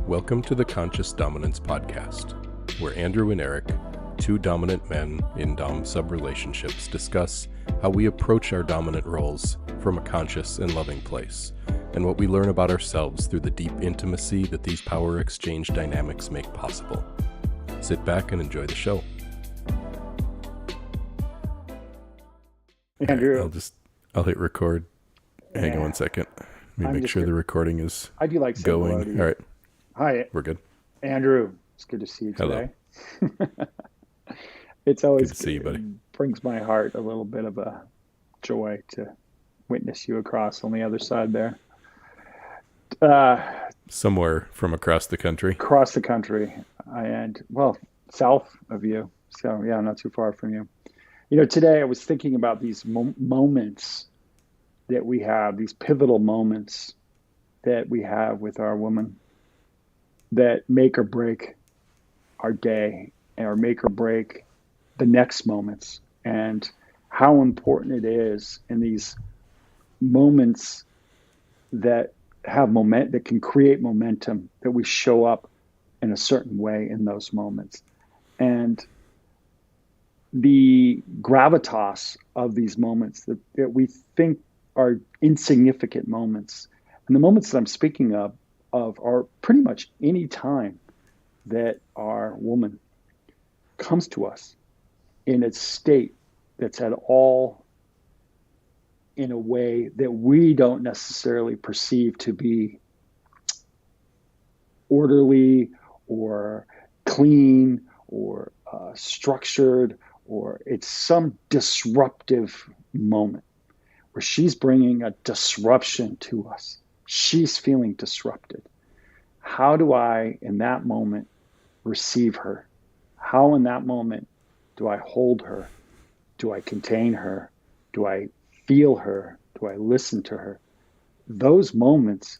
Welcome to the Conscious Dominance Podcast, where Andrew and Eric, two dominant men in dom sub relationships, discuss how we approach our dominant roles from a conscious and loving place, and what we learn about ourselves through the deep intimacy that these power exchange dynamics make possible. Sit back and enjoy the show. Andrew, I'll hit record. Hang on 1 second. Let me make sure the recording is I do like going. All right. Hi, We're good. Andrew. It's good to see you today. Hello. It's always Good to see you, buddy. brings my heart a little bit of a joy to witness you across on the other side there. Somewhere from across the country. Across the country, south of you. So yeah, not too far from you. You know, today I was thinking about these moments that we have, these pivotal moments that we have with our woman that make or break our day or make or break the next moments, and how important it is in these moments that have that can create momentum, that we show up in a certain way in those moments. And the gravitas of these moments that we think are insignificant moments, and the moments that I'm speaking of are pretty much any time that our woman comes to us in a state that's at all in a way that we don't necessarily perceive to be orderly or clean or structured, or it's some disruptive moment where she's bringing a disruption to us. She's feeling disrupted. How do I, in that moment, receive her? How, in that moment, do I hold her? Do I contain her? Do I feel her? Do I listen to her? Those moments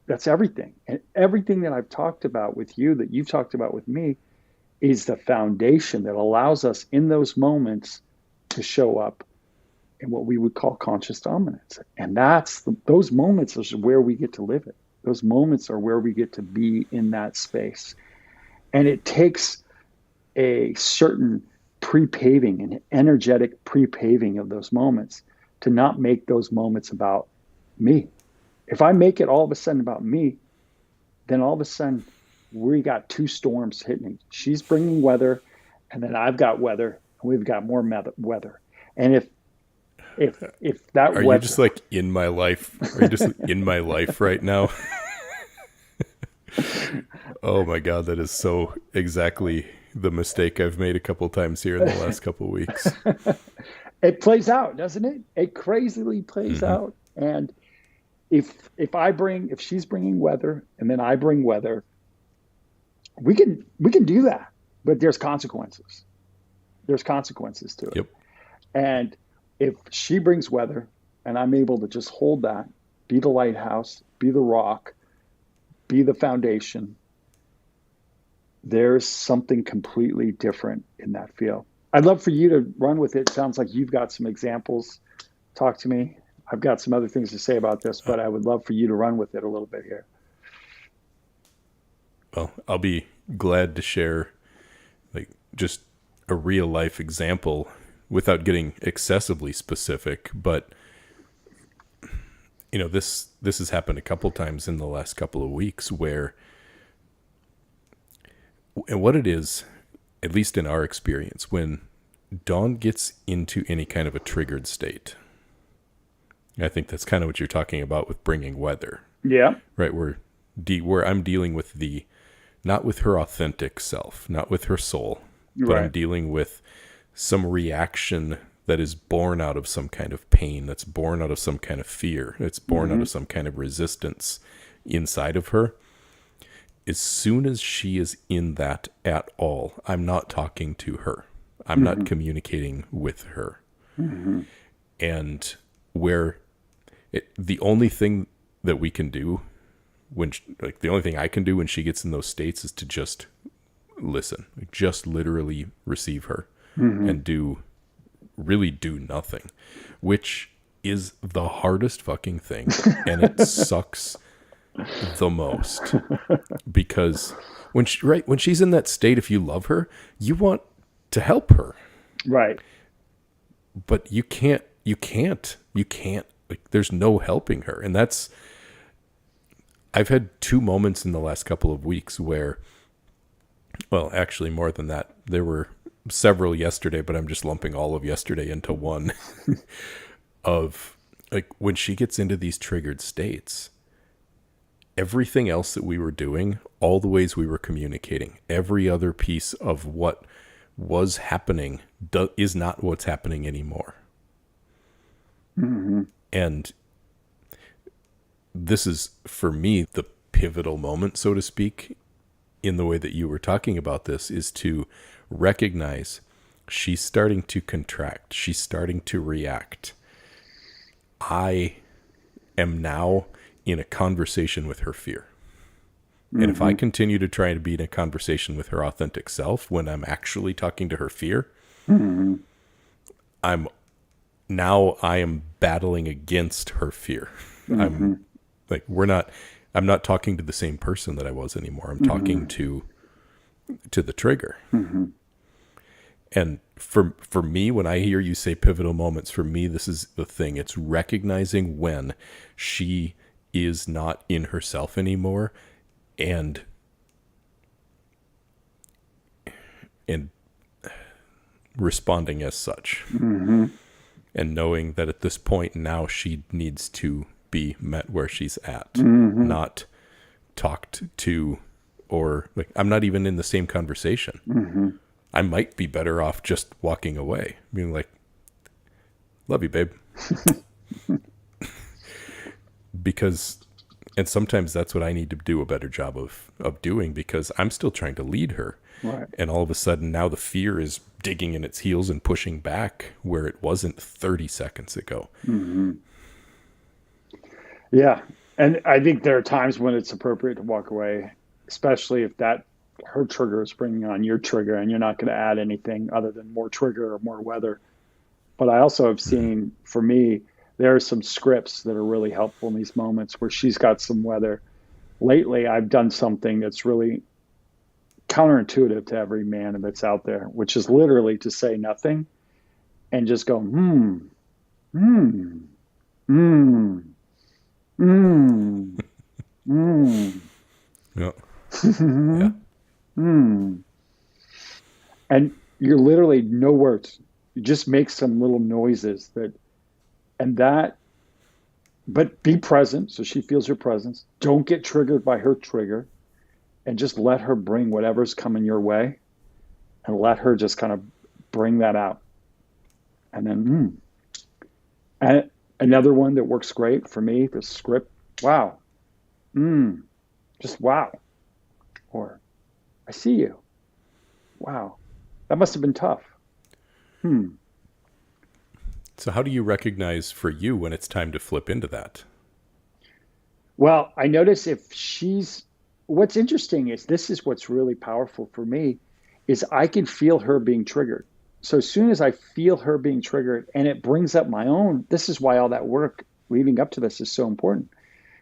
that's everything. And everything that I've talked about with you, that you've talked about with me, is the foundation that allows us in those moments to show up in what we would call conscious dominance. And those moments are where we get to live it. Those moments are where we get to be in that space. And it takes a certain pre-paving, an energetic pre-paving of those moments, to not make those moments about me. If I make it all of a sudden about me, then all of a sudden we got two storms hitting. She's bringing weather, and then I've got weather, and we've got more weather. And if that are weather, you just like in my life? Are you just in my life right now? Oh my God, that is so exactly the mistake I've made a couple times here in the last couple of weeks. It plays out, doesn't it? It crazily plays out. And if she's bringing weather and then I bring weather, we can do that, but there's consequences. There's consequences to it. Yep. And if she brings weather and I'm able to just hold that, be the lighthouse, be the rock, be the foundation, there's something completely different in that field. I'd love for you to run with it. Sounds like you've got some examples. Talk to me. I've got some other things to say about this, but I would love for you to run with it a little bit here. Well, I'll be glad to share like just a real life example without getting excessively specific, but you know, this has happened a couple times in the last couple of weeks and what it is, at least in our experience, when Dawn gets into any kind of a triggered state, I think that's kind of what you're talking about with bringing weather. Yeah. Right. Where I'm dealing with not with her authentic self, not with her soul, but I'm dealing with some reaction that is born out of some kind of pain, that's born out of some kind of fear, it's born out of some kind of resistance inside of her. As soon as she is in that at all, I'm not talking to her. I'm not communicating with her. And the only thing that we can do the only thing I can do when she gets in those states is to just listen, just literally receive her and really do nothing, which is the hardest fucking thing. And it sucks the most, because when she's in that state, if you love her, you want to help her, Right. but you can't, like, there's no helping her. And I've had two moments in the last couple of weeks where, well, actually more than that, there were several yesterday, but I'm just lumping all of yesterday into one of, like, when she gets into these triggered states, everything else that we were doing, all the ways we were communicating, every other piece of what was happening is not what's happening anymore. Mm-hmm. And this is, for me, the pivotal moment, so to speak, in the way that you were talking about this, is to recognize she's starting to contract. She's starting to react. I am now in a conversation with her fear. And if I continue to try to be in a conversation with her authentic self when I'm actually talking to her fear, I am battling against her fear. I'm like, I'm not talking to the same person that I was anymore. I'm talking to the trigger. And for me, when I hear you say pivotal moments, for me, this is the thing. It's recognizing when she is not in herself anymore, and responding as such, and knowing that at this point now she needs to be met where she's at, not talked to, or, like, I'm not even in the same conversation. I might be better off just walking away, being like, love you, babe. Because, and sometimes that's what I need to do a better job of doing, because I'm still trying to lead her. Right. And all of a sudden now the fear is digging in its heels and pushing back where it wasn't 30 seconds ago. Yeah. And I think there are times when it's appropriate to walk away, especially if her trigger is bringing on your trigger and you're not going to add anything other than more trigger or more weather. But I also have seen, for me, there are some scripts that are really helpful in these moments where she's got some weather. Lately, I've done something that's really counterintuitive to every man that's out there, which is literally to say nothing and just go, hmm, Yeah. Yeah. And you're literally no words. You just make some little noises but be present so she feels your presence. Don't get triggered by her trigger, and just let her bring whatever's coming your way, and let her just kind of bring that out. And then, and another one that works great for me, the script, wow. Just wow. Or, I see you. Wow. That must have been tough. So how do you recognize for you when it's time to flip into that? Well, I notice what's interesting is, this is what's really powerful for me, is I can feel her being triggered. So as soon as I feel her being triggered and it brings up my own, this is why all that work leading up to this is so important,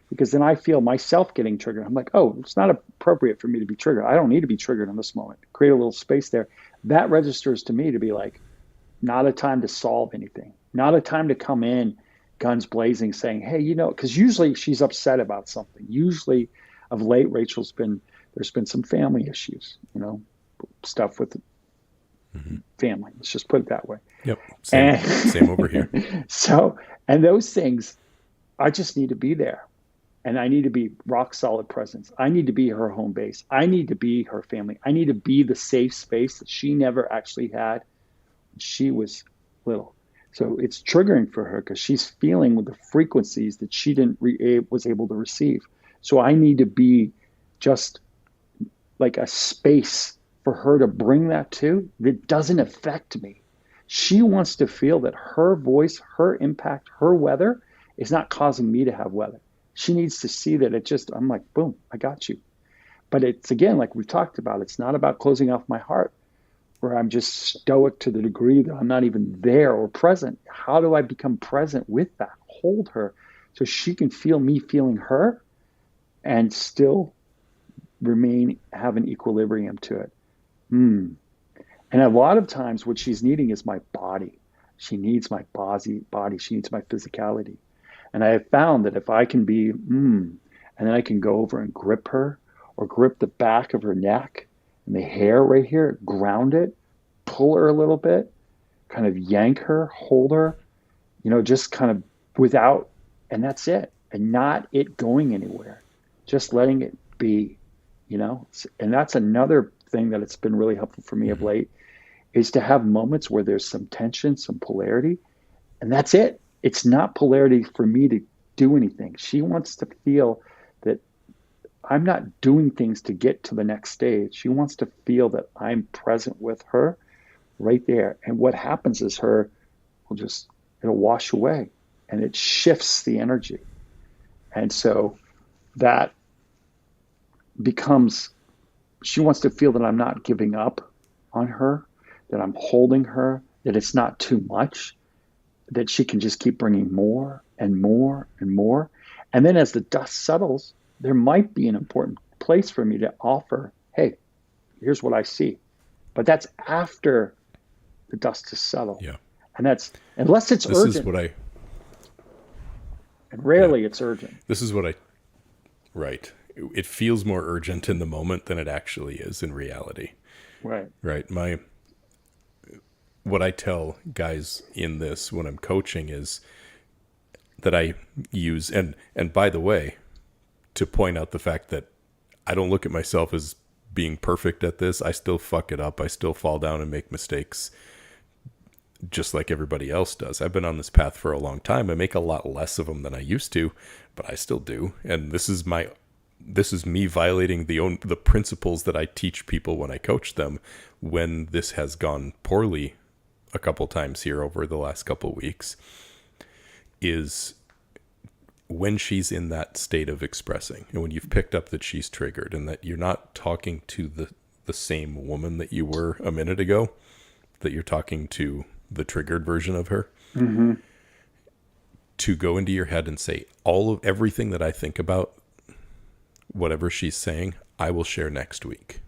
because then I feel myself getting triggered. I'm like, oh, it's not appropriate for me to be triggered. I don't need to be triggered in this moment. Create a little space there. That registers to me to be like, not a time to solve anything, not a time to come in guns blazing saying, hey, because usually she's upset about something. Usually of late, there's been some family issues, stuff with family. Let's just put it that way. Yep. Same over here. So, and those things, I just need to be there. And I need to be rock solid presence. I need to be her home base. I need to be her family. I need to be the safe space that she never actually had when she was little. So it's triggering for her because she's feeling with the frequencies that she was able to receive. So I need to be just like a space for her to bring that to that doesn't affect me. She wants to feel that her voice, her impact, her weather is not causing me to have weather. She needs to see that I'm like, boom, I got you. But it's, again, like we've talked about, it's not about closing off my heart where I'm just stoic to the degree that I'm not even there or present. How do I become present with that? Hold her so she can feel me feeling her, and still have an equilibrium to it. Mm. And a lot of times what she's needing is my body. She needs my body. She needs my physicality. And I have found that if I can be, and then I can go over and grip her or grip the back of her neck and the hair right here, ground it, pull her a little bit, kind of yank her, hold her, just kind of without, and that's it. And not it going anywhere, just letting it be, And that's another thing that it's been really helpful for me of late is to have moments where there's some tension, some polarity, and that's it. It's not polarity for me to do anything. She wants to feel that I'm not doing things to get to the next stage. She wants to feel that I'm present with her right there. And what happens is it'll wash away and it shifts the energy. And so that becomes, she wants to feel that I'm not giving up on her, that I'm holding her, that it's not too much, that she can just keep bringing more and more and more. And then as the dust settles, there might be an important place for me to offer, hey, here's what I see. But that's after the dust is settled. Yeah. And that's, unless it's urgent. This is what and rarely it's urgent. This is what right. It feels more urgent in the moment than it actually is in reality. Right. Right. What I tell guys in this when I'm coaching is that I use, and by the way, to point out the fact that I don't look at myself as being perfect at this. I still fuck it up. I still fall down and make mistakes just like everybody else does. I've been on this path for a long time. I make a lot less of them than I used to, but I still do. And this is me violating the principles that I teach people when I coach them. When this has gone poorly a couple times here over the last couple weeks, is when she's in that state of expressing, and when you've picked up that she's triggered and that you're not talking to the same woman that you were a minute ago, that you're talking to the triggered version of her, to go into your head and say everything that I think about whatever she's saying, I will share next week.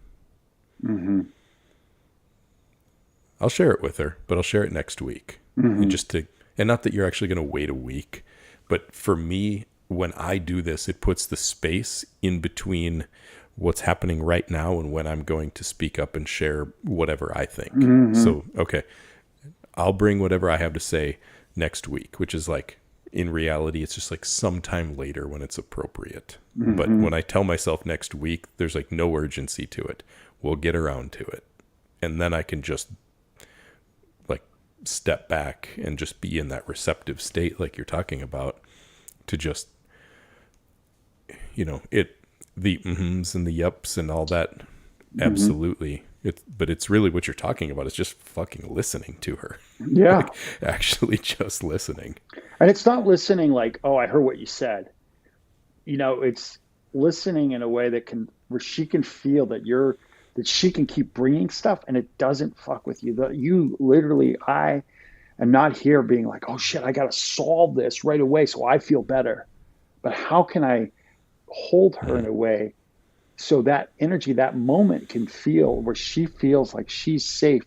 I'll share it with her, but I'll share it next week. And not that you're actually going to wait a week, but for me, when I do this, it puts the space in between what's happening right now and when I'm going to speak up and share whatever I think. So, okay, I'll bring whatever I have to say next week, which is like, in reality, it's just like sometime later when it's appropriate. But when I tell myself next week, there's like no urgency to it. We'll get around to it. And then I can just like step back and just be in that receptive state like you're talking about, to just, the mm-hms and the yups and all that. Absolutely. But it's really what you're talking about. It's just fucking listening to her. Yeah. Like, actually just listening. And it's not listening like, oh, I heard what you said. It's listening in a way where she can feel that she can keep bringing stuff and it doesn't fuck with you. I am not here being like, oh shit, I got to solve this right away so I feel better. But how can I hold her in a way so that energy, that moment can feel where she feels like she's safe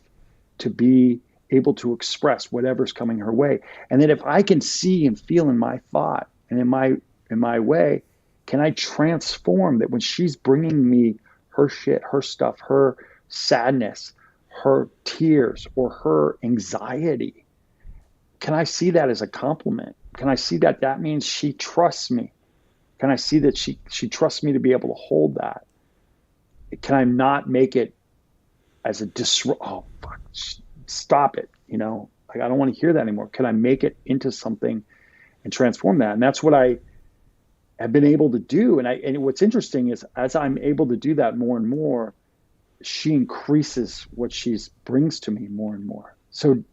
to be able to express whatever's coming her way. And then if I can see and feel in my thought and in my way, can I transform that when she's bringing me her shit, her stuff, her sadness, her tears, or her anxiety? Can I see that as a compliment? Can I see that means she trusts me? Can I see that she trusts me to be able to hold that? Can I not make it as a oh, fuck, stop it. Like, I don't want to hear that anymore. Can I make it into something and transform that? And that's what I have been able to do. And what's interesting is as I'm able to do that more and more, she increases what she brings to me more and more. So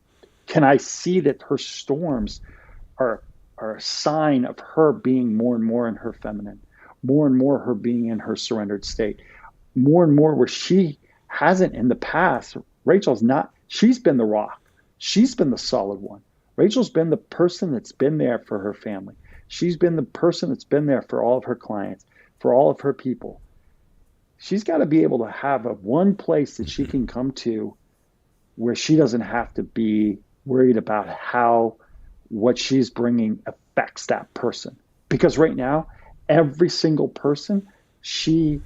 can I see that her storms are a sign of her being more and more in her feminine, more and more her being in her surrendered state, more and more where she hasn't in the past. She's been the rock. She's been the solid one. Rachel's been the person that's been there for her family. She's been the person that's been there for all of her clients for all of her people, she's got to be able to have a one place that she can come to where she doesn't have to be worried about how what she's bringing affects that person. Because right now, every single person, she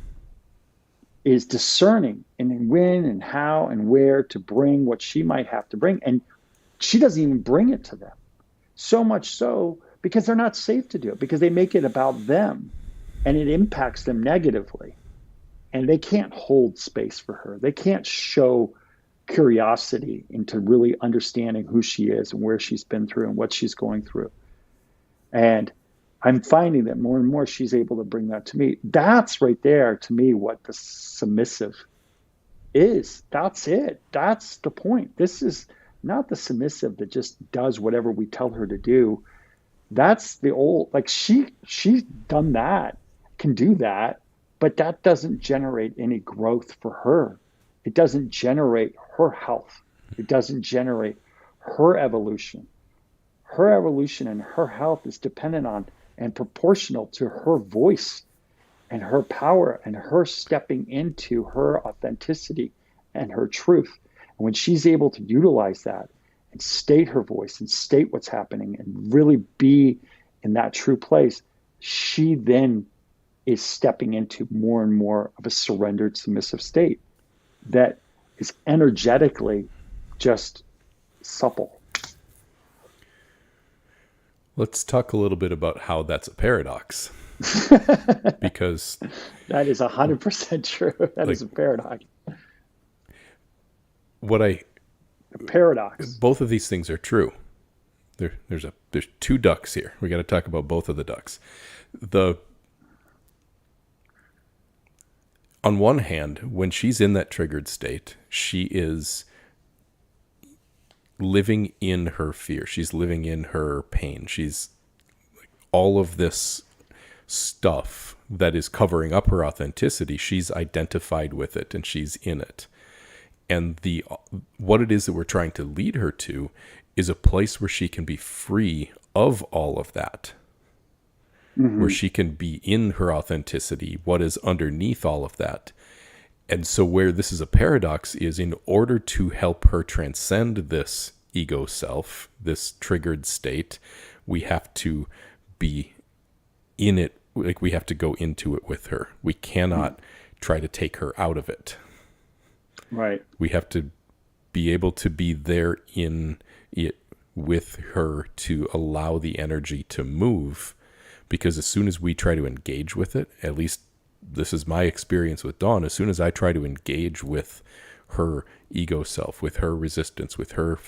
is discerning in when and how and where to bring what she might have to bring. And she doesn't even bring it to them. So much so because they're not safe to do it, because they make it about them and it impacts them negatively. And they can't hold space for her. They can't show curiosity into really understanding who she is and where she's been through and what she's going through. And I'm finding that more and more she's able to bring that to me. That's right there, to me, what the submissive is. That's it. That's the point. This is not the submissive that just does whatever we tell her to do. That's the old, like she's done that, can do that, but that doesn't generate any growth for her. It doesn't generate her health. It doesn't generate her evolution. Her evolution and her health is dependent on and proportional to her voice and her power and her stepping into her authenticity and her truth. And when she's able to utilize that and state her voice and state what's happening and really be in that true place, she then is stepping into more and more of a surrendered, submissive state that is energetically just supple. Let's talk a little bit about how that's a paradox. Because that is 100% true. That is a paradox. A paradox. Both of these things are true. There's two ducks here. We got to talk about both of the ducks. On one hand, when she's in that triggered state, she is living in her fear. She's living in her pain. She's like, all of this stuff that is covering up her authenticity, she's identified with it and she's in it. And what it is that we're trying to lead her to is a place where she can be free of all of that. Mm-hmm. Where she can be in her authenticity, what is underneath all of that. And so where this is a paradox is, in order to help her transcend this ego self, this triggered state, we have to be in it, like we have to go into it with her. We cannot try to take her out of it. Right. We have to be able to be there in it with her to allow the energy to move. Because as soon as we try to engage with it, at least this is my experience with Dawn, as soon as I try to engage with her ego self, with her resistance, with her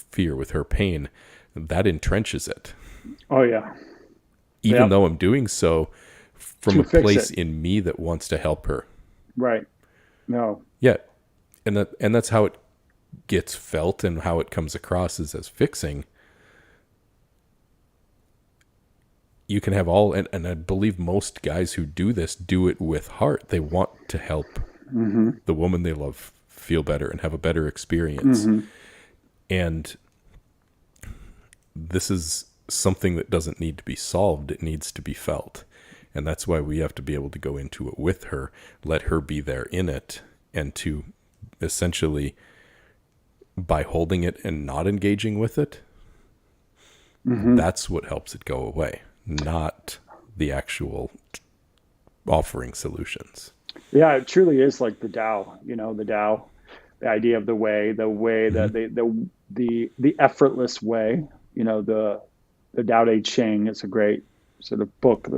fear, with her pain, that entrenches it. Oh, yeah. Even though I'm doing so from a place in me that wants to help her. Right. No. Yeah. And that's how it gets felt and how it comes across is as fixing. You can have and I believe most guys who do this do it with heart. They want to help the woman they love feel better and have a better experience. Mm-hmm. And this is something that doesn't need to be solved. It needs to be felt. And that's why we have to be able to go into it with her, let her be there in it, and to essentially, by holding it and not engaging with it, that's what helps it go away. Not the actual offering solutions. Yeah, it truly is like the Tao, the Tao, the idea of the way that the effortless way, the Tao Te Ching is a great sort of book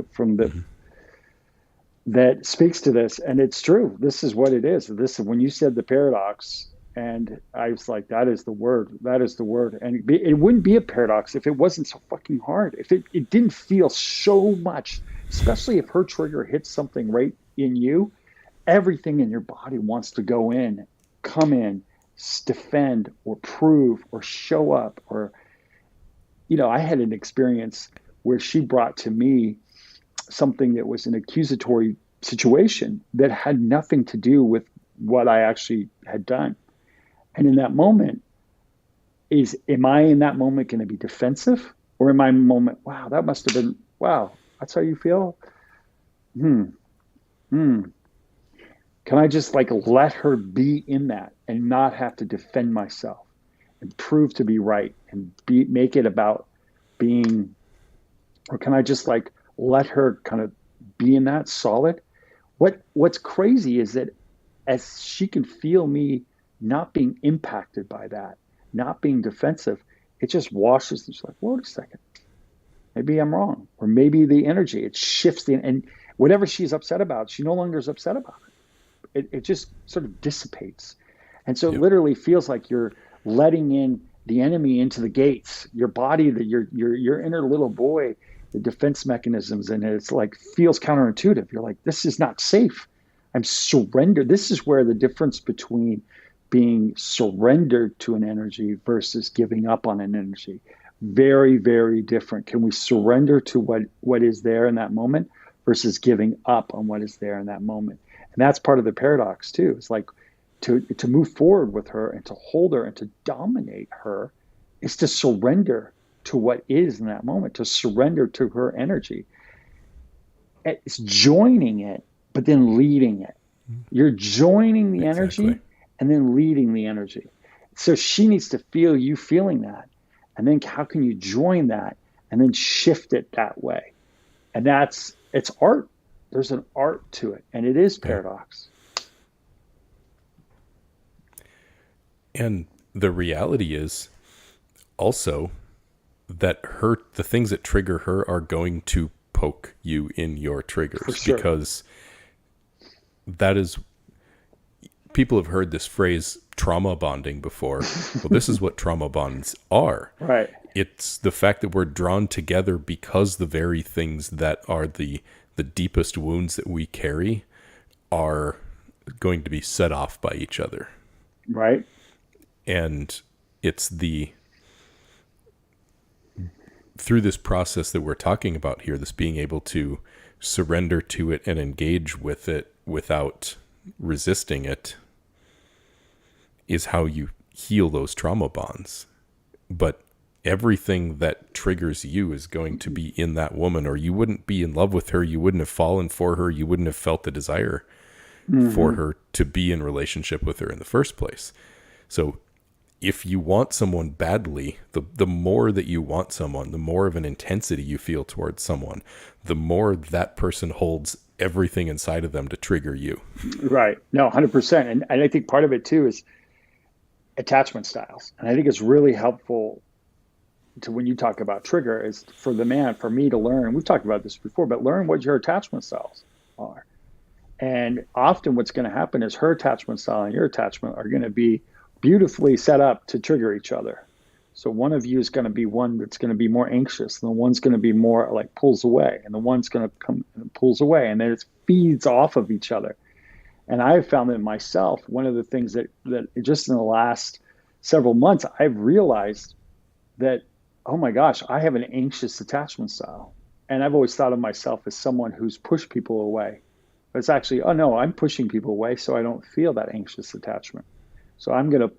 that speaks to this. And it's true. This is what it is. When you said the paradox, and I was like, that is the word. That is the word. And it wouldn't be a paradox if it wasn't so fucking hard. If it didn't feel so much, especially if her trigger hits something right in you, everything in your body wants to go in, come in, defend or prove or show up. Or, I had an experience where she brought to me something that was an accusatory situation that had nothing to do with what I actually had done. And in that moment, am I in that moment going to be defensive? Or am I in the moment, wow, that must have been, wow, that's how you feel? hmm, can I just like let her be in that and not have to defend myself and prove to be right and make it about being, or can I just like let her kind of be in that solid? What's crazy is that as she can feel me not being impacted by that, not being defensive, it just washes. She's like, wait a second, maybe I'm wrong, or maybe the energy it shifts and whatever she's upset about, she no longer is upset about it. It just sort of dissipates, and so it Yep. literally feels like you're letting in the enemy into the gates. Your body, that your inner little boy, the defense mechanisms, and it's like feels counterintuitive. You're like, this is not safe. I'm surrendered. This is where the difference between being surrendered to an energy versus giving up on an energy. Very, very different. Can we surrender to what is there in that moment versus giving up on what is there in that moment? And that's part of the paradox too. It's like to move forward with her and to hold her and to dominate her is to surrender to what is in that moment, to surrender to her energy. It's joining it, but then leading it. You're joining the Exactly. energy and then leading the energy. So she needs to feel you feeling that. And then how can you join that and then shift it that way? And it's art. There's an art to it. And it is Yeah. paradox. And the reality is also that the things that trigger her are going to poke you in your For triggers, sure. because that is, people have heard this phrase trauma bonding before. Well, this is what trauma bonds are. Right. It's the fact that we're drawn together because the very things that are the deepest wounds that we carry are going to be set off by each other. Right. And it's through this process that we're talking about here, this being able to surrender to it and engage with it without resisting it, is how you heal those trauma bonds. But everything that triggers you is going to be in that woman, or you wouldn't be in love with her, you wouldn't have fallen for her, you wouldn't have felt the desire for Mm-hmm. her to be in relationship with her in the first place. So if you want someone badly, the more that you want someone, the more of an intensity you feel towards someone, the more that person holds everything inside of them to trigger you. Right. No, 100%. And I think part of it too is attachment styles. And I think it's really helpful to when you talk about trigger is for the man, for me to learn. We've talked about this before, but learn what your attachment styles are. And often what's going to happen is her attachment style and your attachment are going to be beautifully set up to trigger each other. So one of you is going to be one that's going to be more anxious, and the one's going to be more like pulls away, and the one's going to come and pulls away, and then it feeds off of each other. And I've found that myself, one of the things that just in the last several months, I've realized that, oh my gosh, I have an anxious attachment style. And I've always thought of myself as someone who's pushed people away. But it's actually, oh no, I'm pushing people away so I don't feel that anxious attachment. So I'm going to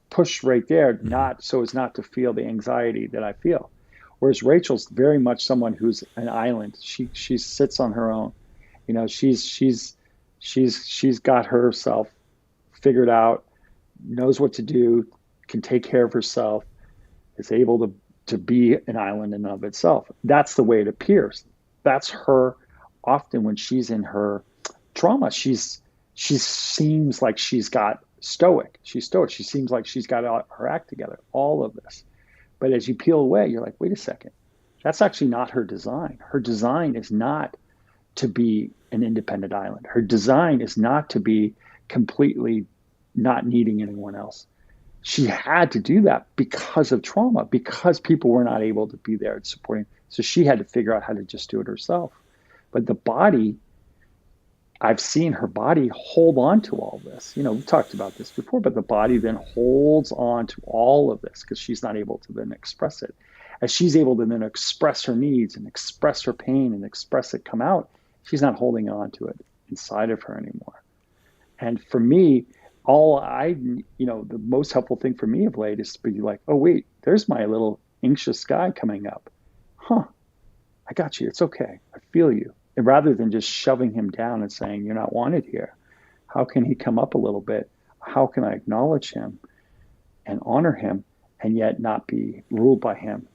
push right there, Mm-hmm. not so as not to feel the anxiety that I feel. Whereas Rachel's very much someone who's an island. She sits on her own. You know, she's got herself figured out, knows what to do, can take care of herself, is able to be an island in and of itself. That's the way it appears. That's her. Often when she's in her trauma, she seems like she's got stoic. She's stoic. She seems like she's got her act together. All of this, but as you peel away, you're like, wait a second. That's actually not her design. Her design is not to be an independent island. Her design is not to be completely not needing anyone else. She had to do that because of trauma, because people were not able to be there and supporting. So she had to figure out how to just do it herself. But the body, I've seen her body hold on to all this. You know, we've talked about this before, but the body then holds on to all of this because she's not able to then express it. As she's able to then express her needs and express her pain and express it come out, she's not holding on to it inside of her anymore. And for me, the most helpful thing for me of late is to be like, oh, wait, there's my little anxious guy coming up. Huh, I got you. It's okay. I feel you. And rather than just shoving him down and saying, you're not wanted here, how can he come up a little bit? How can I acknowledge him and honor him and yet not be ruled by him,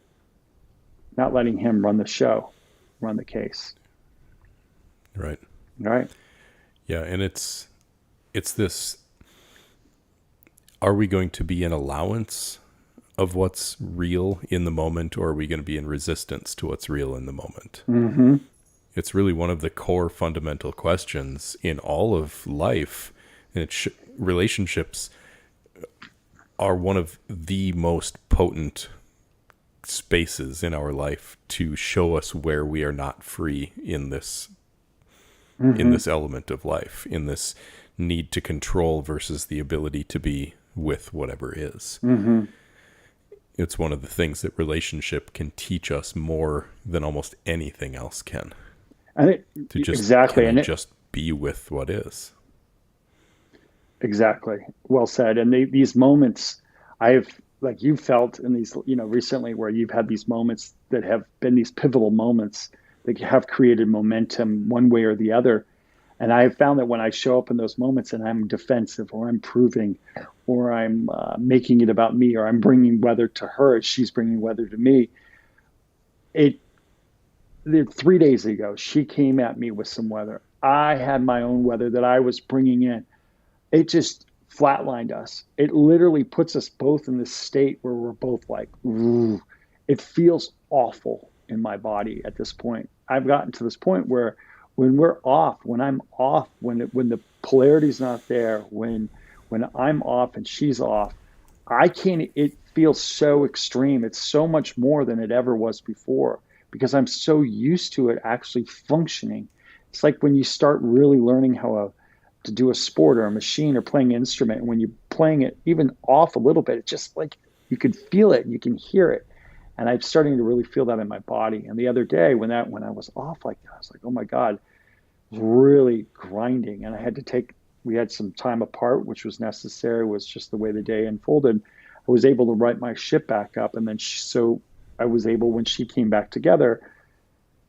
not letting him run the show, run the case? Right. Right. Yeah. And it's this, are we going to be in allowance of what's real in the moment, or are we going to be in resistance to what's real in the moment? Mm-hmm. It's really one of the core fundamental questions in all of life. And relationships are one of the most potent spaces in our life to show us where we are not free in this element of life, in this need to control versus the ability to be with whatever is. Mm-hmm. It's one of the things that relationship can teach us more than almost anything else can. To just Exactly. And just be with what is. Exactly. Well said. And these moments I've, like you felt in these, recently, where you've had these moments that have been these pivotal moments that have created momentum one way or the other. And I have found that when I show up in those moments and I'm defensive, or I'm proving, or I'm making it about me, or I'm bringing weather to her, she's bringing weather to me. 3 days ago, she came at me with some weather. I had my own weather that I was bringing in. It just flatlined us. It literally puts us both in this state where we're both like, ooh. It feels awful in my body at this point. I've gotten to this point where when we're off, when I'm off, when the polarity's not there, when I'm off and she's off, I can't. It feels so extreme. It's so much more than it ever was before, because I'm so used to it actually functioning. It's like when you start really learning how to do a sport or a machine or playing an instrument, and when you're playing it even off a little bit, it's just like you can feel it, you can hear it. And I'm starting to really feel that in my body. And the other day when I was off like that, I was like, oh my God, it was really grinding. And we had some time apart, which was necessary, was just the way the day unfolded. I was able to write my ship back up. And then so I was able, when she came back together,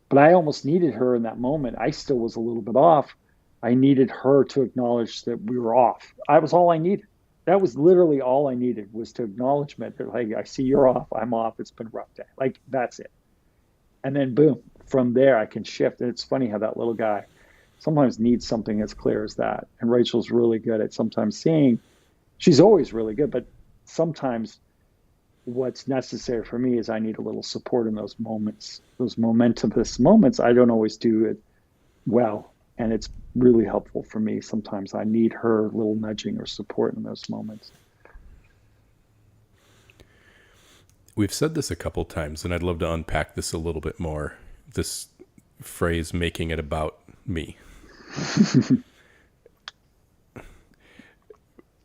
but I almost needed her in that moment. I still was a little bit off. I needed her to acknowledge that we were off. I was all I needed. That was literally all I needed, was to acknowledgement that, like, I see you're off, I'm off, it's been a rough day. Like, that's it. And then boom, from there I can shift. And it's funny how that little guy sometimes needs something as clear as that. And Rachel's really good at sometimes seeing, she's always really good, but sometimes what's necessary for me is I need a little support in those moments, those momentous moments. I don't always do it well. And it's really helpful for me. Sometimes I need her little nudging or support in those moments. We've said this a couple times, and I'd love to unpack this a little bit more. This phrase, making it about me.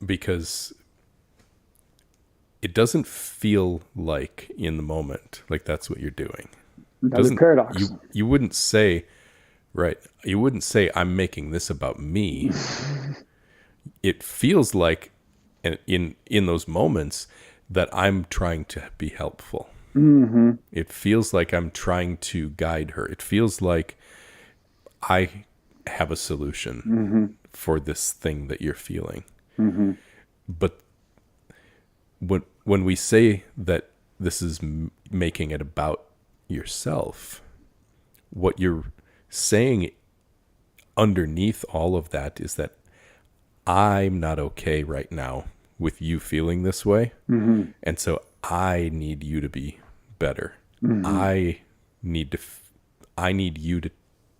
Because it doesn't feel like in the moment, like that's what you're doing. Another paradox. You wouldn't say, right, you wouldn't say, I'm making this about me. It feels like in those moments that I'm trying to be helpful. Mm-hmm. It feels like I'm trying to guide her. It feels like I have a solution for this thing that you're feeling. Mm-hmm. But when we say that this is making it about yourself, what you're saying underneath all of that is that I'm not okay right now with you feeling this way. Mm-hmm. And so I need you to be better. Mm-hmm. I need you to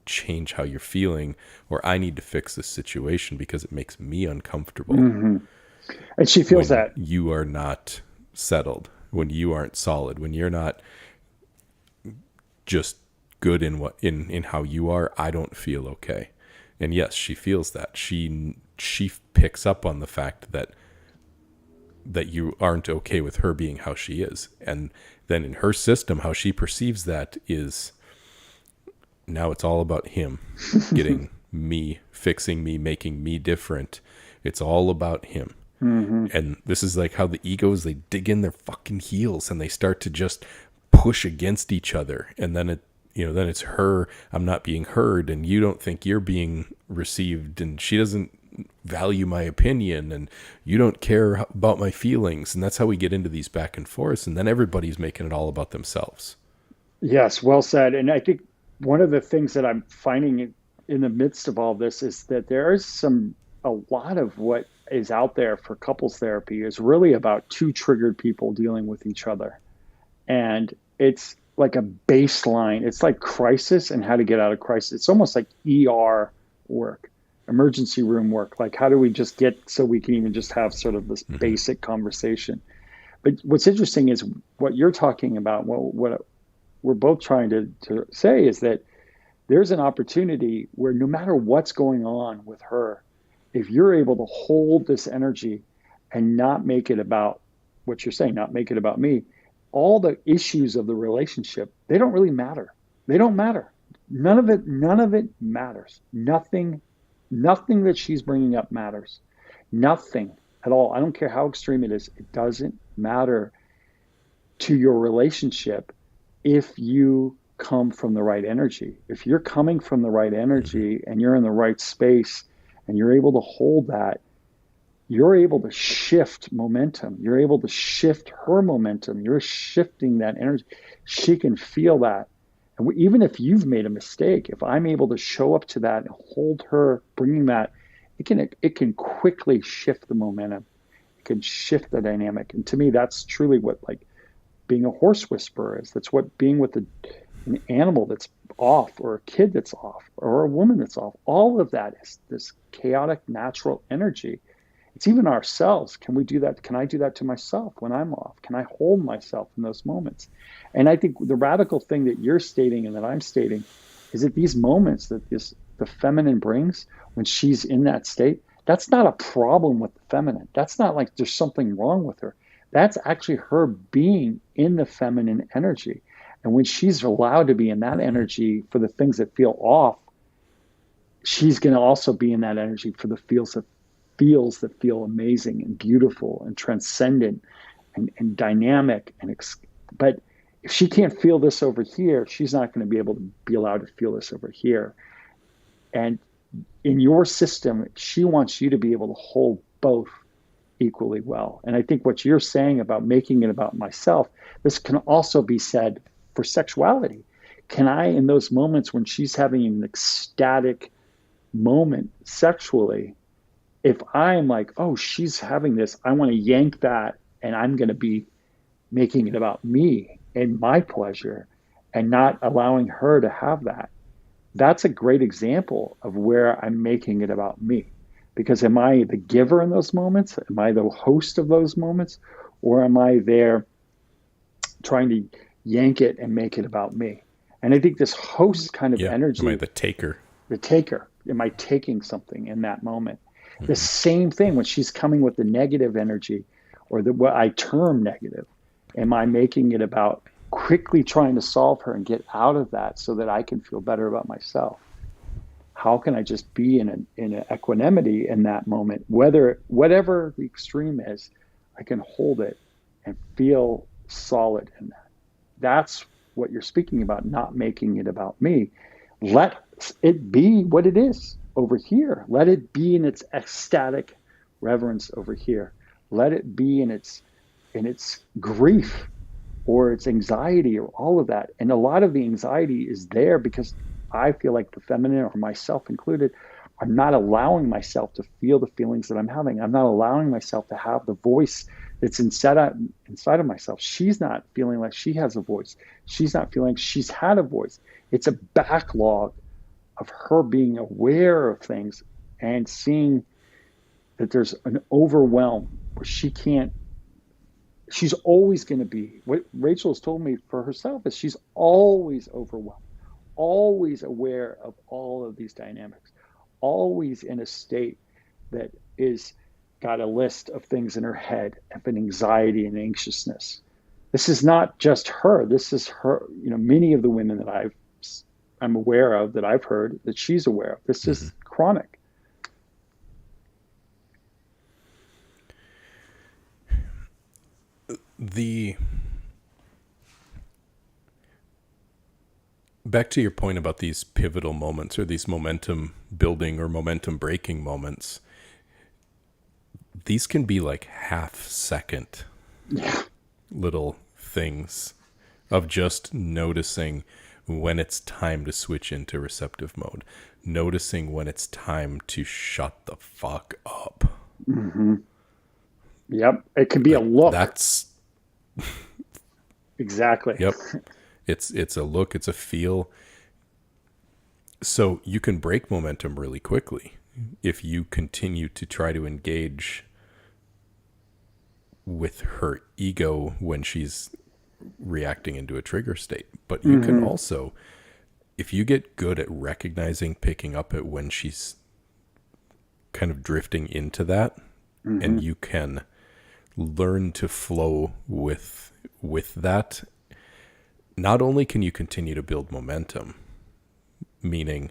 change how you're feeling, or I need to fix this situation because it makes me uncomfortable. Mm-hmm. And she feels when that you are not settled, when you aren't solid, when you're not just good in how you are, I don't feel okay. And yes, she feels that. She picks up on the fact that you aren't okay with her being how she is. And then in her system, how she perceives that is, now it's all about him getting me, fixing me, making me different. It's all about him. Mm-hmm. And this is like how the egos, they dig in their fucking heels and they start to just push against each other. And then then it's her, I'm not being heard, and you don't think you're being received, and she doesn't value my opinion, and you don't care about my feelings. And that's how we get into these back and forths. And then everybody's making it all about themselves. Yes, well said. And I think one of the things that I'm finding in the midst of all this is that there is a lot of what is out there for couples therapy is really about two triggered people dealing with each other. And it's like a baseline. It's like crisis and how to get out of crisis. It's almost like ER work, emergency room work. Like, how do we just get so we can even just have sort of this basic conversation? But what's interesting is what you're talking about, what we're both trying to say is that there's an opportunity where no matter what's going on with her, if you're able to hold this energy and not make it about what you're saying, not make it about me, all the issues of the relationship, they don't really matter. They don't matter. None of it matters. Nothing that she's bringing up matters. Nothing at all. I don't care how extreme it is. It doesn't matter to your relationship if you come from the right energy. If you're coming from the right energy and you're in the right space and you're able to hold that, you're able to shift momentum. You're able to shift her momentum. You're shifting that energy. She can feel that. And even if you've made a mistake, if I'm able to show up to that and hold her, bringing that, it can quickly shift the momentum. It can shift the dynamic. And to me, that's truly what like being a horse whisperer is. That's what being with an animal that's off, or a kid that's off, or a woman that's off. All of that is this chaotic natural energy. It's even ourselves. Can we do that? Can I do that to myself when I'm off? Can I hold myself in those moments? And I think the radical thing that you're stating and that I'm stating is that these moments that the feminine brings when she's in that state, that's not a problem with the feminine. That's not like there's something wrong with her. That's actually her being in the feminine energy. And when she's allowed to be in that energy for the things that feel off, she's going to also be in that energy for the feels that feel amazing and beautiful and transcendent and dynamic. But if she can't feel this over here, she's not going to be able to be allowed to feel this over here. And in your system, she wants you to be able to hold both equally well. And I think what you're saying about making it about myself, this can also be said for sexuality. Can I, in those moments when she's having an ecstatic moment sexually, if I'm like, oh, she's having this, I want to yank that and I'm going to be making it about me and my pleasure and not allowing her to have that. That's a great example of where I'm making it about me. Because am I the giver in those moments? Am I the host of those moments? Or am I there trying to yank it and make it about me? And I think this host kind of energy. Am I the taker? The taker. Am I taking something in that moment? The same thing when she's coming with the negative energy or what I term negative. Am I making it about quickly trying to solve her and get out of that so that I can feel better about myself? How can I just be in an equanimity in that moment? Whatever the extreme is, I can hold it and feel solid in that. That's what you're speaking about, not making it about me. Let it be what it is over here. Let it be in its ecstatic reverence over here. Let it be in its grief or its anxiety or all of that. And a lot of the anxiety is there because I feel like the feminine, or myself included, are not allowing myself to feel the feelings that I'm having. I'm not allowing myself to have the voice that's inside of myself. She's not feeling like she has a voice. She's not feeling like she's had a voice. It's a backlog of her being aware of things and seeing that there's an overwhelm where she's always going to be, what Rachel has told me for herself is she's always overwhelmed, always aware of all of these dynamics, always in a state that is got a list of things in her head of an anxiety and anxiousness. This is not just her. This is her, many of the women that I'm aware of, that I've heard, that she's aware of. This is chronic. Back to your point about these pivotal moments or these momentum building or momentum breaking moments, these can be like half second Yeah. little things of just noticing when it's time to switch into receptive mode, noticing when it's time to shut the fuck up. Mm-hmm. Yep. It could be a Like look. that's, Exactly. yep. It's a look, it's a feel. So you can break momentum really quickly if you continue to try to engage with her ego when she's reacting into a trigger state. But you can Mm-hmm. also, if you get good at recognizing, picking up at when she's kind of drifting into that, Mm-hmm. and you can learn to flow with that, not only can you continue to build momentum, meaning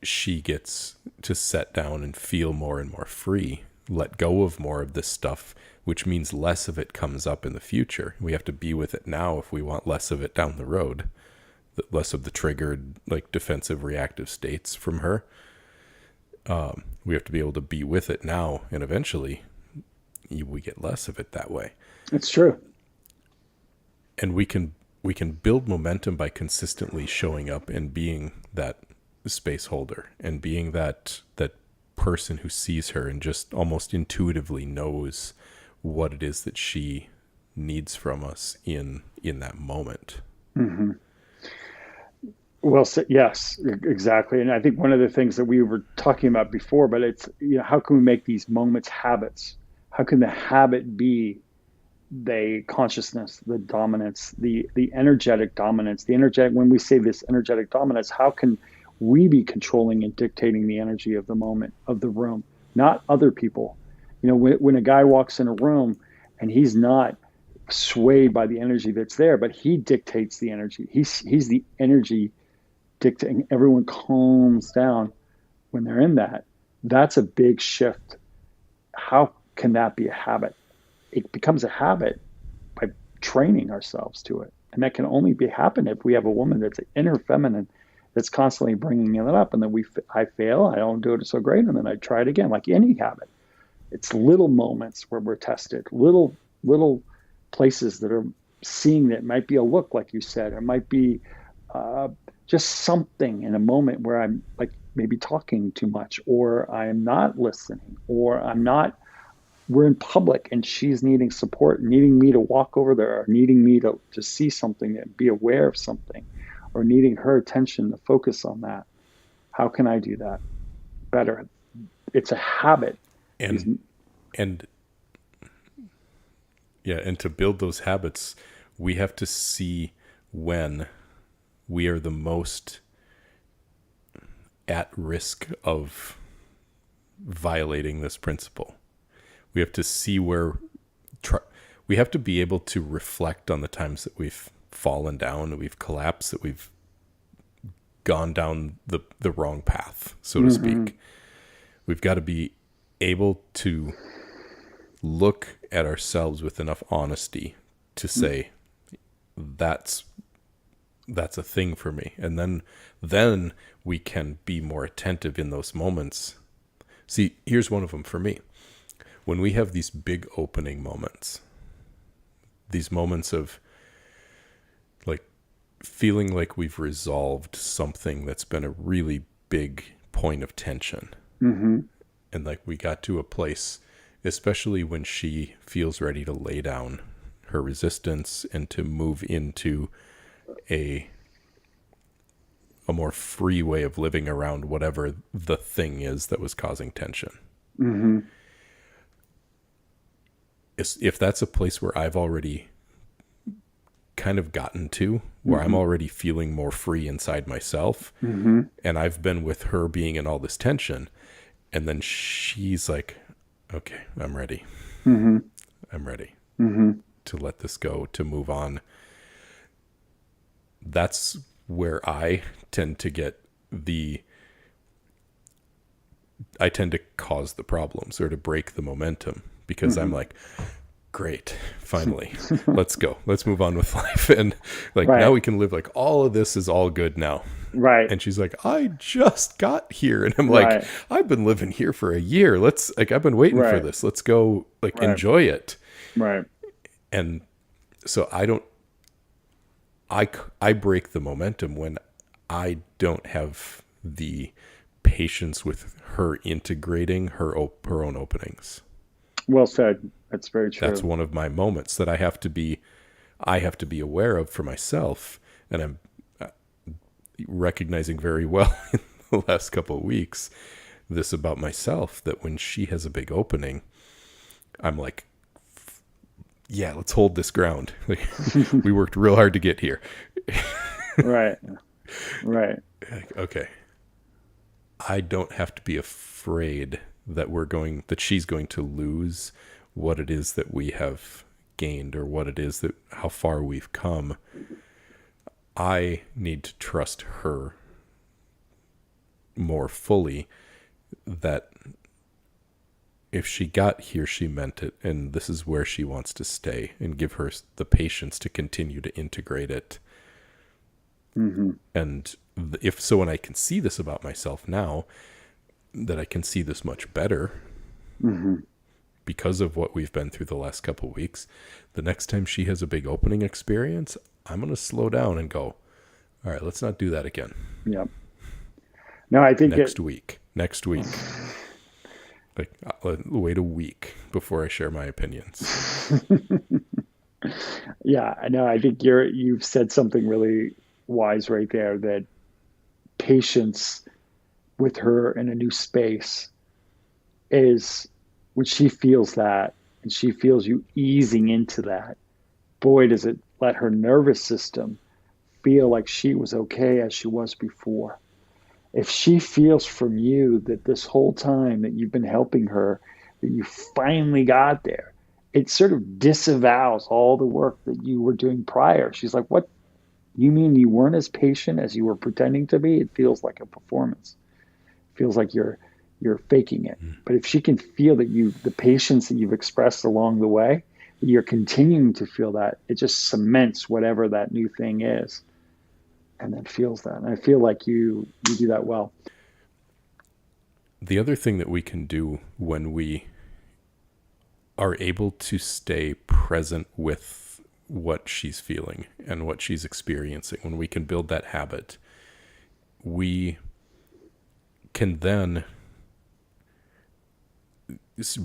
she gets to set down and feel more and more free, let go of more of this stuff, which means less of it comes up in the future. We have to be with it now if we want less of it down the road, less of the triggered, like defensive reactive states from her. We have to be able to be with it now, and eventually we get less of it that way. It's true. And we can build momentum by consistently showing up and being that space holder and being that person who sees her and just almost intuitively knows what it is that she needs from us in that moment. Mm-hmm. Well, yes, exactly. And I think one of the things that we were talking about before, but it's, how can we make these moments habits? How can the habit be the consciousness, the dominance, the energetic dominance, the energetic, when we say this energetic dominance, how can we be controlling and dictating the energy of the moment, of the room, not other people? When a guy walks in a room and he's not swayed by the energy that's there, but he dictates the energy. He's the energy dictating. Everyone calms down when they're in that. That's a big shift. How can that be a habit? It becomes a habit by training ourselves to it. And that can only happen if we have a woman that's inner feminine, that's constantly bringing it up. And then I fail, I don't do it so great. And then I try it again, like any habit. It's little moments where we're tested, little places that are seeing that might be a look, like you said, or might be just something in a moment where I'm like maybe talking too much, or I'm not listening, or we're in public and she's needing support, needing me to walk over there, or needing me to see something and be aware of something, or needing her attention to focus on that. How can I do that better? It's a habit. And yeah, and to build those habits, we have to see when we are the most at risk of violating this principle. We have to see we have to be able to reflect on the times that we've fallen down, that we've collapsed, that we've gone down the wrong path, so to speak. We've got to be able to look at ourselves with enough honesty to say, that's a thing for me. And then we can be more attentive in those moments. See, here's one of them for me. When we have these big opening moments, these moments of like feeling like we've resolved something that's been a really big point of tension. Mm-hmm. And like we got to a place, especially when she feels ready to lay down her resistance and to move into a more free way of living around whatever the thing is that was causing tension. Mm-hmm. If that's a place where I've already kind of gotten to, where I'm already feeling more free inside myself, and I've been with her being in all this tension, and then she's like, okay, I'm ready. I'm ready to let this go, to move on. That's where I tend to cause the problems or to break the momentum, because I'm like, great, finally, let's go, let's move on with life. And like, now Right. we can live, like, all of this is all good now. Right. And she's like, I just got here. And I'm like, Right. I've been living here for a year. Let's, like, I've been waiting for Right. this. Let's go, like, Right. enjoy it. Right. And so I don't, I break the momentum when I don't have the patience with her integrating her own openings. Well said. That's very That's true. one of my moments that I have to be aware of for myself. And I'm recognizing very well in the last couple of weeks this about myself, that when she has a big opening, I'm like, yeah, let's hold this ground. Like, we worked real hard to get here. Right. Right. Like, okay, I don't have to be afraid that she's going to lose what it is that we have gained, or what it is that, how far we've come. I need to trust her more fully, that if she got here, she meant it, and this is where she wants to stay, and give her the patience to continue to integrate it. Mm-hmm. And if so, when I can see this about myself now, that I can see this much better Mm-hmm. because of what we've been through the last couple of weeks, the next time she has a big opening experience, I'm going to slow down and go, all right, let's not do that again. Yep. No, I think Next week. Like, wait a week before I share my opinions. yeah, I know. I think you've said something really wise right there, that patience with her in a new space is when she feels that, and she feels you easing into that, boy, does it let her nervous system feel like she was okay as she was before. If she feels from you that this whole time that you've been helping her, that you finally got there, it sort of disavows all the work that you were doing prior. She's like, what? You mean you weren't as patient as you were pretending to be? It feels like a performance. It feels like you're faking it. But if she can feel that the patience that you've expressed along the way, you're continuing to feel that, it just cements whatever that new thing is, and then feels that. And I feel like you do that well. The other thing that we can do when we are able to stay present with what she's feeling and what she's experiencing, when we can build that habit, we can then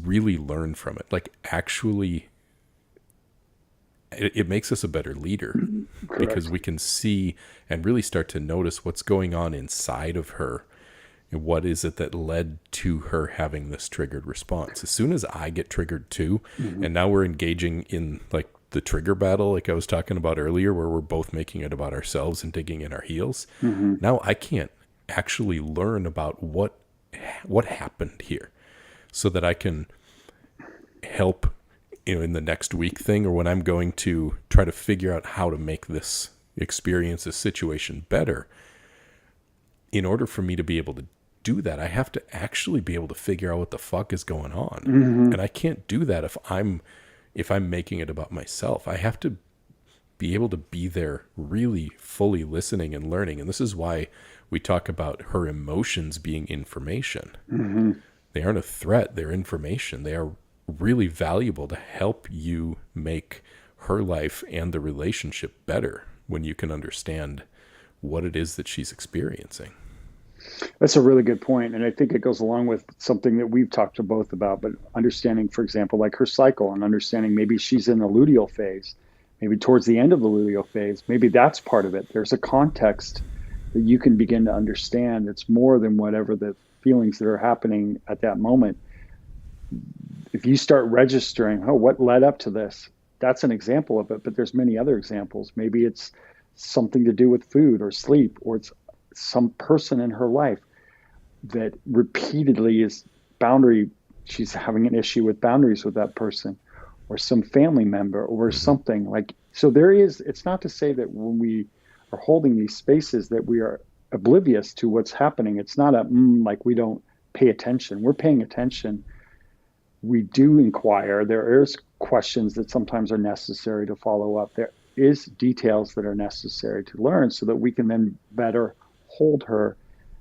really learn from it. Like, actually, it makes us a better leader, because Correct. we can see and really start to notice what's going on inside of her, and what is it that led to her having this triggered response. As soon as I get triggered too, Mm-hmm. and now we're engaging in, like, the trigger battle, like I was talking about earlier, where we're both making it about ourselves and digging in our heels. Mm-hmm. Now I can't actually learn about what happened here, so that I can help, in the next week thing, or when I'm going to try to figure out how to make this experience, this situation better. In order for me to be able to do that, I have to actually be able to figure out what the fuck is going on. Mm-hmm. And I can't do that if I'm making it about myself. I have to be able to be there, really fully listening and learning. And this is why we talk about her emotions being information. Mm-hmm. They aren't a threat, they're information. They are really valuable to help you make her life and the relationship better, when you can understand what it is that she's experiencing. That's a really good point, and I think it goes along with something that we've talked to both about. But understanding, for example, like her cycle, and understanding maybe she's in the luteal phase, maybe towards the end of the luteal phase, maybe that's part of it. There's a context that you can begin to understand that's more than whatever the feelings that are happening at that moment. If you start registering, oh, what led up to this? That's an example of it, but there's many other examples. Maybe it's something to do with food or sleep, or it's some person in her life that repeatedly is boundary. She's having an issue with boundaries with that person, or some family member, or Mm-hmm. something like. So there is. It's not to say that when we are holding these spaces that we are oblivious to what's happening. It's not like we don't pay attention. We're paying attention. We do inquire. There is questions that sometimes are necessary to follow up. There is details that are necessary to learn so that we can then better hold her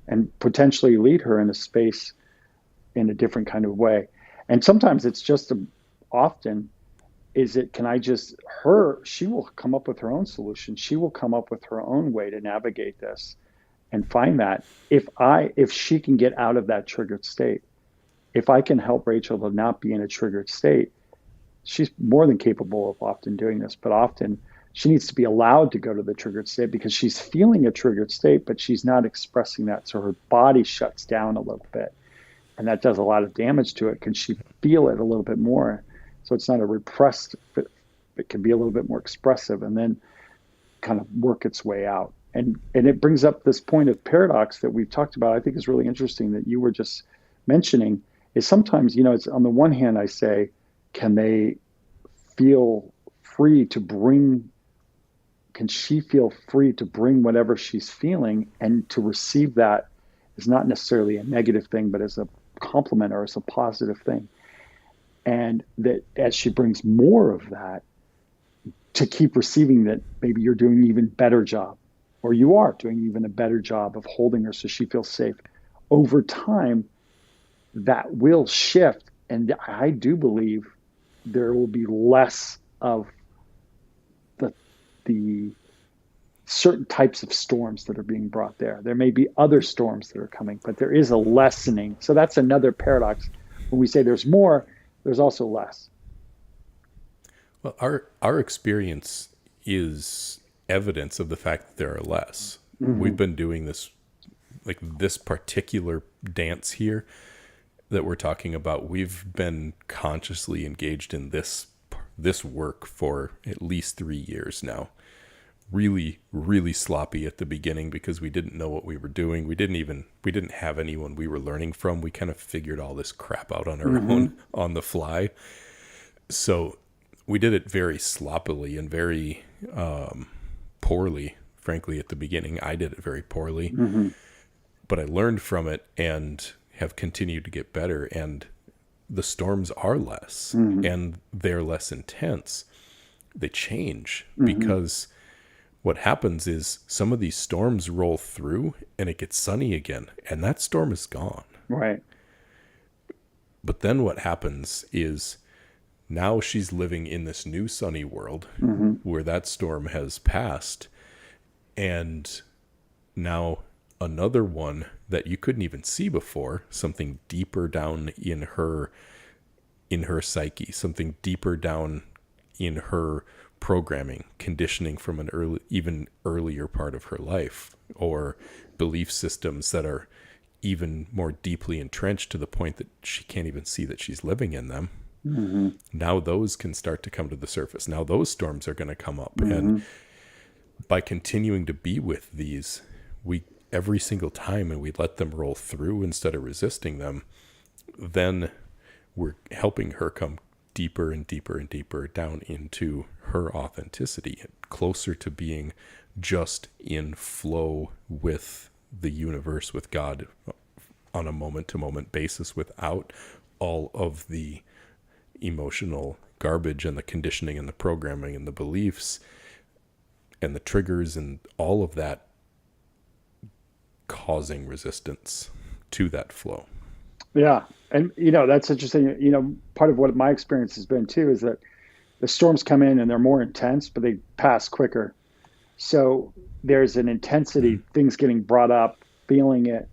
and potentially lead her in a space in a different kind of way. And sometimes it's just often is it, can I just, she will come up with her own solution. She will come up with her own way to navigate this and find that if she can get out of that triggered state, if I can help Rachel to not be in a triggered state, she's more than capable of often doing this, but often she needs to be allowed to go to the triggered state because she's feeling a triggered state, but she's not expressing that. So her body shuts down a little bit. And that does a lot of damage to it. Can she feel it a little bit more? So it's not a repressed, but it can be a little bit more expressive and then kind of work its way out. And it brings up this point of paradox that we've talked about. I think is really interesting that you were just mentioning is sometimes, it's on the one hand, I say, can they feel free to bring, can she feel free to bring whatever she's feeling and to receive that is not necessarily a negative thing, but as a compliment or as a positive thing. And that as she brings more of that, to keep receiving that maybe you're doing an even better job, or you are doing even a better job of holding her so she feels safe. Over time, that will shift. And I do believe there will be less of the certain types of storms that are being brought there. There may be other storms that are coming, but there is a lessening. So that's another paradox. When we say there's more, there's also less. Well, our experience is evidence of the fact that there are less. Mm-hmm. We've been doing this, like this particular dance here that we're talking about. We've been consciously engaged in this work for at least 3 years now. Really, really sloppy at the beginning because we didn't know what we were doing. We didn't have anyone we were learning from. We kind of figured all this crap out on our own on the fly. So we did it very sloppily and very poorly, frankly, at the beginning. I did it very poorly, but I learned from it and have continued to get better. And the storms are less and they're less intense. They change because what happens is some of these storms roll through and it gets sunny again and that storm is gone. Right. But then what happens is now she's living in this new sunny world where that storm has passed. And now another one that you couldn't even see before, something deeper down in her psyche, something deeper down in her programming, conditioning from an even earlier part of her life, or belief systems that are even more deeply entrenched to the point that she can't even see that she's living in them. Now those can start to come to the surface. Now those storms are going to come up. And by continuing to be with these, we every single time, and we let them roll through instead of resisting them, then we're helping her come deeper and deeper and deeper down into her authenticity, closer to being just in flow with the universe, with God on a moment-to-moment basis, without all of the emotional garbage and the conditioning and the programming and the beliefs and the triggers and all of that causing resistance to that flow. Yeah. And, that's interesting. Part of what my experience has been too is that the storms come in and they're more intense, but they pass quicker. So there's an intensity, things getting brought up, feeling it,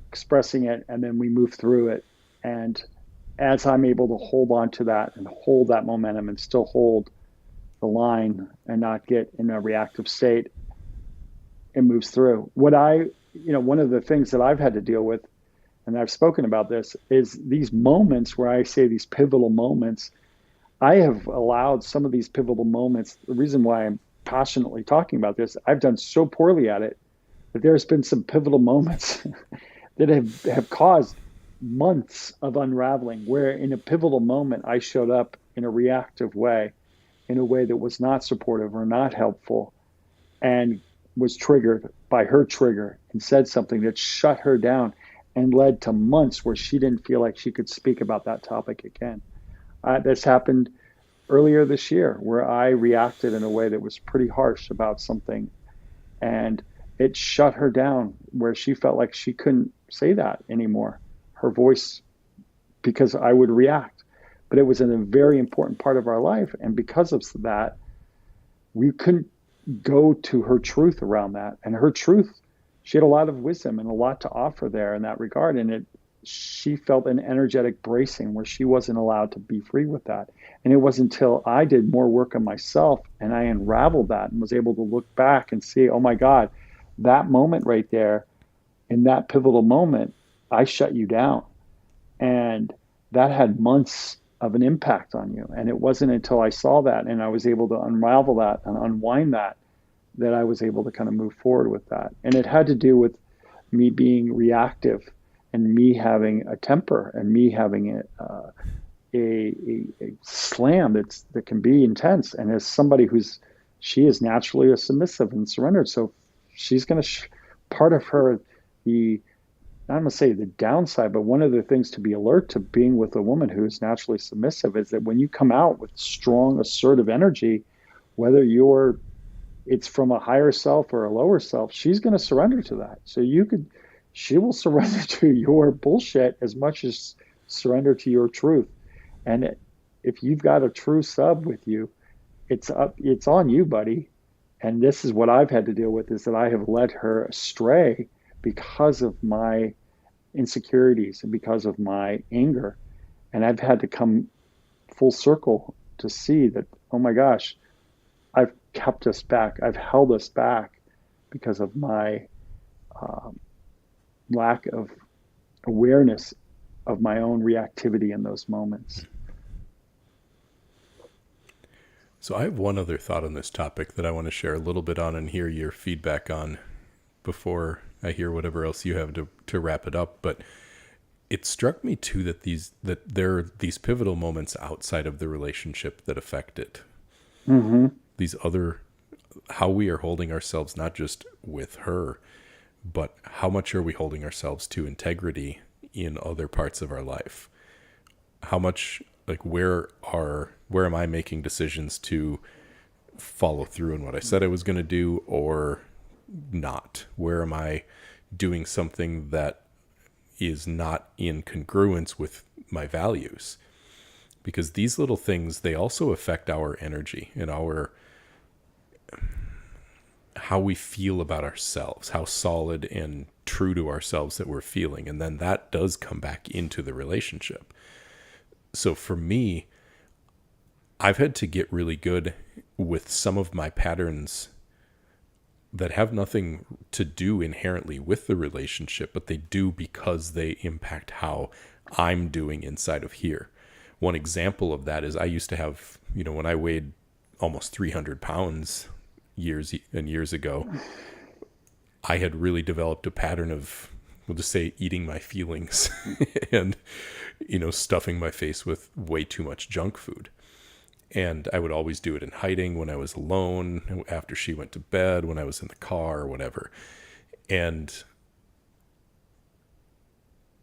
expressing it, and then we move through it. And as I'm able to hold on to that and hold that momentum and still hold the line and not get in a reactive state, it moves through. One of the things that I've had to deal with, and I've spoken about this, is these moments where I say these pivotal moments. I have allowed some of these pivotal moments. The reason why I'm passionately talking about this, I've done so poorly at it that there's been some pivotal moments that have caused months of unraveling, where in a pivotal moment, I showed up in a reactive way, in a way that was not supportive or not helpful, and was triggered by her trigger and said something that shut her down and led to months where she didn't feel like she could speak about that topic again. This happened earlier this year where I reacted in a way that was pretty harsh about something, and it shut her down where she felt like she couldn't say that anymore. Her voice, because I would react. But it was in a very important part of our life. And because of that, we couldn't go to her truth around that. And her truth, she had a lot of wisdom and a lot to offer there in that regard. And she felt an energetic bracing where she wasn't allowed to be free with that. And it wasn't until I did more work on myself and I unraveled that and was able to look back and see, oh my God, that moment right there, in that pivotal moment, I shut you down. And that had months of an impact on you. And it wasn't until I saw that and I was able to unravel that and unwind that, that I was able to kind of move forward with that. And it had to do with me being reactive and me having a temper and me having a slam that can be intense. And as somebody she is naturally a submissive and surrendered. So she's going to, part of her, I'm going to say the downside, but one of the things to be alert to being with a woman who is naturally submissive is that when you come out with strong, assertive energy, whether it's from a higher self or a lower self, she's going to surrender to that. So she will surrender to your bullshit as much as surrender to your truth. And if you've got a true sub with you, it's on you, buddy. And this is what I've had to deal with, is that I have led her astray because of my insecurities and because of my anger. And I've had to come full circle to see that, oh my gosh, I've kept us back. I've held us back because of my lack of awareness of my own reactivity in those moments. So I have one other thought on this topic that I want to share a little bit on and hear your feedback on before I hear whatever else you have to wrap it up. But it struck me too that there are these pivotal moments outside of the relationship that affect it. Mm-hmm. These other, how we are holding ourselves, not just with her, but how much are we holding ourselves to integrity in other parts of our life? How much, like, where am I making decisions to follow through on what I said I was going to do or not? Where am I doing something that is not in congruence with my values? Because these little things, they also affect our energy and how we feel about ourselves, how solid and true to ourselves that we're feeling. And then that does come back into the relationship. So for me, I've had to get really good with some of my patterns that have nothing to do inherently with the relationship, but they do because they impact how I'm doing inside of here. One example of that is I used to have, when I weighed almost 300 pounds years and years ago, I had really developed a pattern of, we'll just say, eating my feelings and, stuffing my face with way too much junk food. And I would always do it in hiding when I was alone, after she went to bed, when I was in the car or whatever. And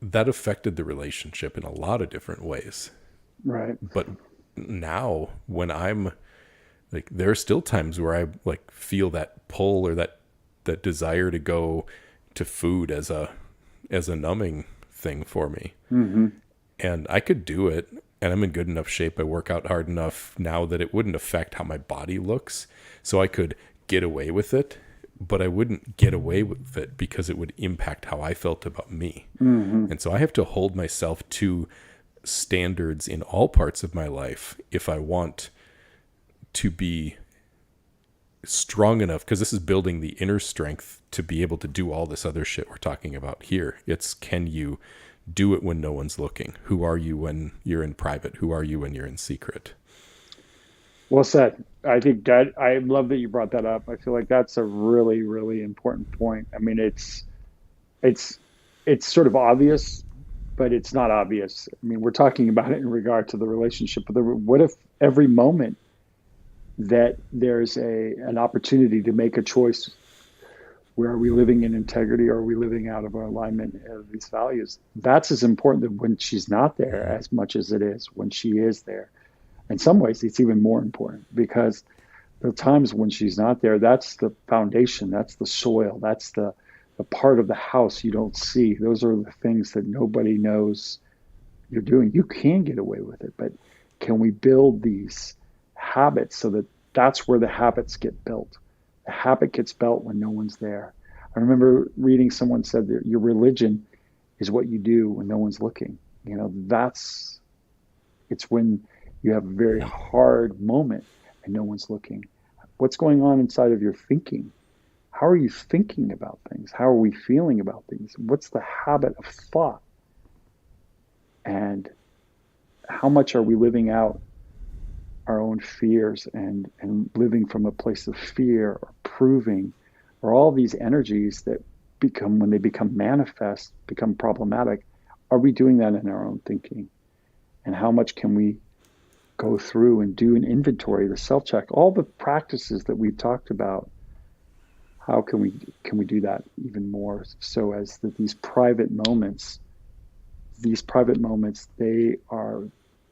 that affected the relationship in a lot of different ways. Right. But now when I'm like, there are still times where I like feel that pull or that desire to go to food as a numbing thing for me. Mm-hmm. And I could do it. And I'm in good enough shape. I work out hard enough now that it wouldn't affect how my body looks. So I could get away with it, but I wouldn't get away with it because it would impact how I felt about me. Mm-hmm. And so I have to hold myself to standards in all parts of my life if I want to be strong enough, because this is building the inner strength to be able to do all this other shit we're talking about here. It's, can you do it when no one's looking? Who are you when you're in private? Who are you when you're in secret? Well said. I think that I love that you brought that up. I feel like that's a really, really important point. I mean, it's sort of obvious, but it's not obvious. I mean, we're talking about it in regard to the relationship. But what if every moment that there's an opportunity to make a choice, where are we living in integrity, or are we living out of our alignment of these values? That's as important when she's not there as much as it is when she is there. In some ways, it's even more important because the times when she's not there, that's the foundation, that's the soil, that's the part of the house you don't see. Those are the things that nobody knows you're doing. You can get away with it, but can we build these habits so that that's where the habits get built? The habit gets built when no one's there. I remember reading someone said that your religion is what you do when no one's looking. You know, it's when you have a very hard moment and no one's looking. What's going on inside of your thinking? How are you thinking about things? How are we feeling about things? What's the habit of thought? And how much are we living out our own fears and living from a place of fear or proving or all these energies that become, when they become manifest, become problematic? Are we doing that in our own thinking? And how much can we go through and do an inventory, the self-check, all the practices that we've talked about? How can we do that even more so as that these private moments, they are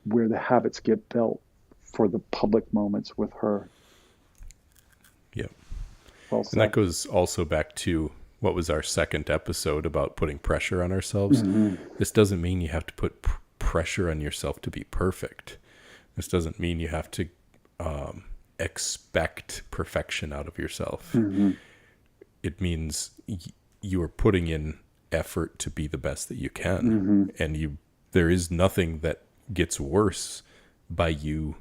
where the habits get built for the public moments with her. Yep. Well and said. that goes also back to what was our second episode about putting pressure on ourselves. Mm-hmm. This doesn't mean you have to put pressure on yourself to be perfect. This doesn't mean you have to expect perfection out of yourself. Mm-hmm. It means you are putting in effort to be the best that you can. Mm-hmm. And there is nothing that gets worse by you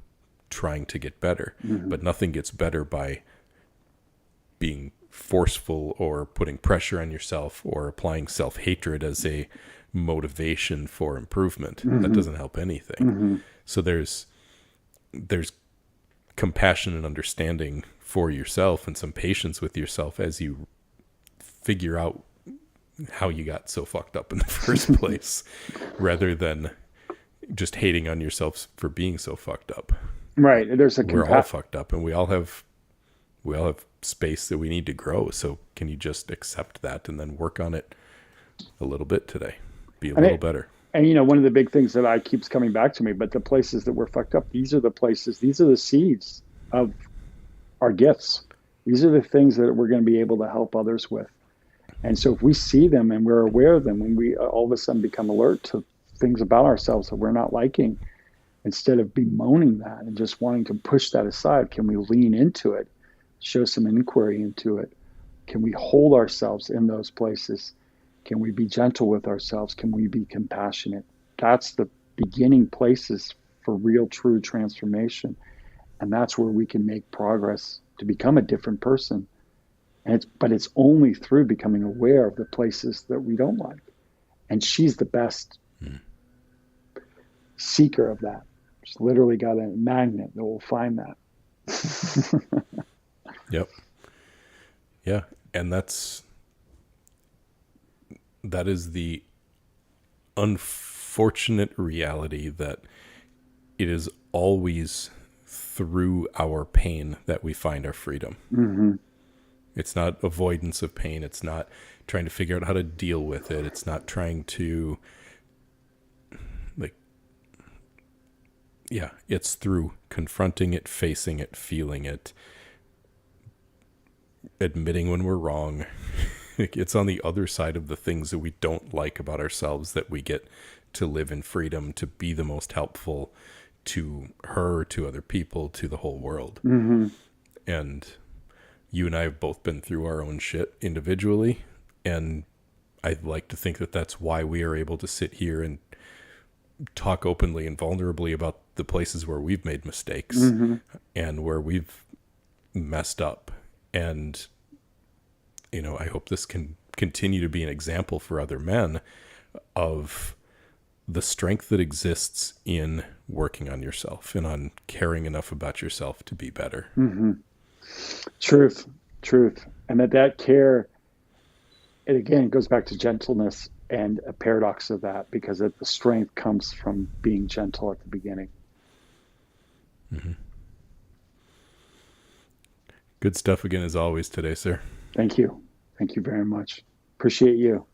trying to get better, Mm-hmm. but nothing gets better by being forceful or putting pressure on yourself or applying self-hatred as a motivation for improvement. Mm-hmm. That doesn't help anything. Mm-hmm. So there's compassion and understanding for yourself and some patience with yourself as you figure out how you got so fucked up in the first place, rather than just hating on yourself for being so fucked up. Right. We're all fucked up, and we all have space that we need to grow. So can you just accept that and then work on it a little bit today? Be a little better. And you know, one of the big things that keeps coming back to me, but the places that we're fucked up, these are the seeds of our gifts. These are the things that we're going to be able to help others with. And so if we see them and we're aware of them, when we all of a sudden become alert to things about ourselves that we're not liking, instead of bemoaning that and just wanting to push that aside, can we lean into it, show some inquiry into it? Can we hold ourselves in those places? Can we be gentle with ourselves? Can we be compassionate? That's the beginning places for real, true transformation. And that's where we can make progress to become a different person. But it's only through becoming aware of the places that we don't like. And she's the best seeker of that. She's literally got a magnet that will find that. Yep. Yeah. And that is the unfortunate reality that it is always through our pain that we find our freedom. Mm-hmm. It's not avoidance of pain. It's not trying to figure out how to deal with it. It's not trying to, it's through confronting it, facing it, feeling it, admitting when we're wrong. It's on the other side of the things that we don't like about ourselves that we get to live in freedom, to be the most helpful to her, to other people, to the whole world. Mm-hmm. And you and I have both been through our own shit individually. And I'd like to think that that's why we are able to sit here and talk openly and vulnerably about the places where we've made mistakes and where we've messed up. And, you know, I hope this can continue to be an example for other men of the strength that exists in working on yourself and on caring enough about yourself to be better. Mm-hmm. Truth. And that care, it again goes back to gentleness and a paradox of that, because the strength comes from being gentle at the beginning. Mm-hmm. Good stuff again as always today, sir. Thank you. Thank you very much. Appreciate you.